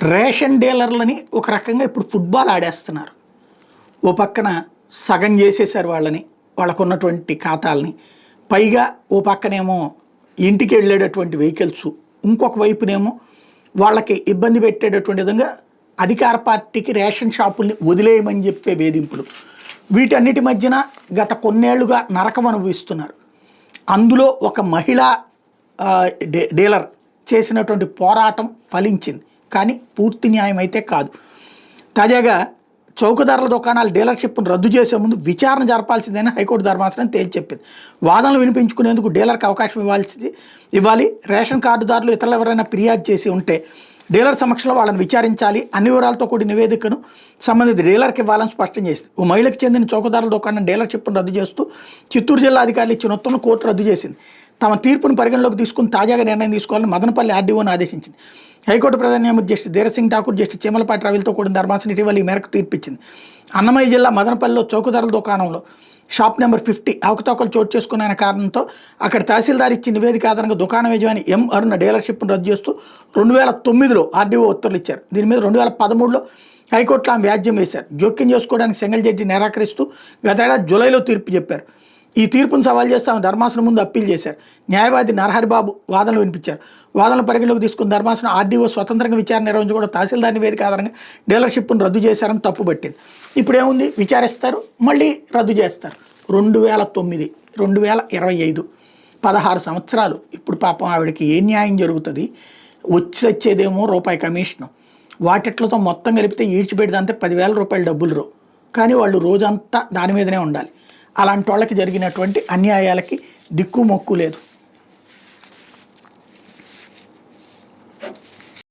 Ration డీలర్లని ఒక రకంగా ఇప్పుడు ఫుట్బాల్ ఆడేస్తున్నారు. ఓ పక్కన సగం చేసేసారు వాళ్ళని, వాళ్ళకు ఉన్నటువంటి ఖాతాలని. పైగా ఓ పక్కనేమో ఇంటికి వెళ్ళేటటువంటి వెహికల్స్, ఇంకొక వైపునేమో వాళ్ళకి ఇబ్బంది పెట్టేటటువంటి విధంగా అధికార పార్టీకి రేషన్ షాపుల్ని వదిలేయమని చెప్పే వేధింపులు. వీటన్నిటి మధ్యన గత కొన్నేళ్లుగా నరకం అనుభవిస్తున్నారు. అందులో ఒక మహిళా డీలర్ చేసినటువంటి పోరాటం ఫలించింది, కానీ పూర్తి న్యాయం అయితే కాదు. తాజాగా చౌకధరల దుకాణాల డీలర్షిప్ను రద్దు చేసే ముందు విచారణ జరపాల్సిందని హైకోర్టు ధర్మాసనం తేల్చెప్పింది. వాదనలు వినిపించుకునేందుకు డీలర్కి అవకాశం ఇవ్వాలి. రేషన్ కార్డుదారులు ఇతరులు ఎవరైనా ఫిర్యాదు చేసి ఉంటే డీలర్ సమక్షంలో వాళ్ళని విచారించాలి. అన్ని వివరాలతో కూడిన నివేదికను సంబంధిత డీలర్కి ఇవ్వాలని స్పష్టం చేసింది. ఓ మహిళకు చెందిన చౌకధరల దుకాణం డీలర్షిప్ను రద్దు చేస్తూ చిత్తూరు జిల్లా అధికారులు ఇచ్చిన ఉత్తర్వును కోర్టు రద్దు చేసింది. తమ తీర్పును పరిగణలోకి తీసుకుని తాజాగా నిర్ణయం తీసుకోవాలని మదనపల్లి ఆర్డీఓను ఆదేశించింది. హైకోర్టు ప్రధాన న్యాయమూర్తి జస్టిస్ ధీరసింగ్ ఠాకూర్, జస్టిస్ చీమలపాటి రవిలతో కూడిన ధర్మాసనం ఇటీవల ఈ మేరకు తీర్పిచ్చింది. అన్నమయ్య జిల్లా మదనపల్లిలో చౌకధరల దుకాణంలో షాప్ నెంబర్ 50 అవకతవకలు చోటు చేసుకున్న కారణంతో అక్కడ తహసీల్దార్ ఇచ్చిన నివేదిక ఆధారంగా దుకాణం యజమాని ఎం అరుణ డీలర్షిప్ను రద్దు చేస్తూ 2009లో ఆర్డీఓ ఉత్తర్వులు ఇచ్చారు. దీని మీద 2013లో హైకోర్టులో ఆమె వ్యాజ్యం వేశారు. జోక్యం చేసుకోవడానికి సింగిల్ జడ్జి నిరాకరిస్తూ గతేడాది జూలైలో తీర్పు చెప్పారు. ఈ తీర్పును సవాల్ చేస్తూ ఆమె ధర్మాసనం ముందు అప్పీల్ చేశారు. న్యాయవాది నరహరిబాబు వాదనలు వినిపించారు. వాదనలు పరిగణలోకి తీసుకున్న ధర్మాసనం ఆర్డీఓ స్వతంత్రంగా విచారణ నిర్వహించకుండా తహసీల్దార్ నివేదిక ఆధారంగా డీలర్షిప్ను రద్దు చేశారని తప్పుపట్టింది. ఇప్పుడు ఏముంది, విచారిస్తారు, మళ్ళీ రద్దు చేస్తారు. 2009, 2025 16 సంవత్సరాలు. ఇప్పుడు పాపం ఆవిడకి ఏ న్యాయం జరుగుతుంది? వచ్చేదేమో రూపాయి కమిషను, వాటిట్లతో మొత్తం కలిపితే ఈడ్చిపెడితే 10,000 రూపాయలు డబ్బులు కానీ వాళ్ళు రోజంతా దాని మీదనే ఉండాలి. అలాంటి వాళ్ళకి జరిగినటువంటి అన్యాయాలకి దిక్కు మొక్కు లేదు.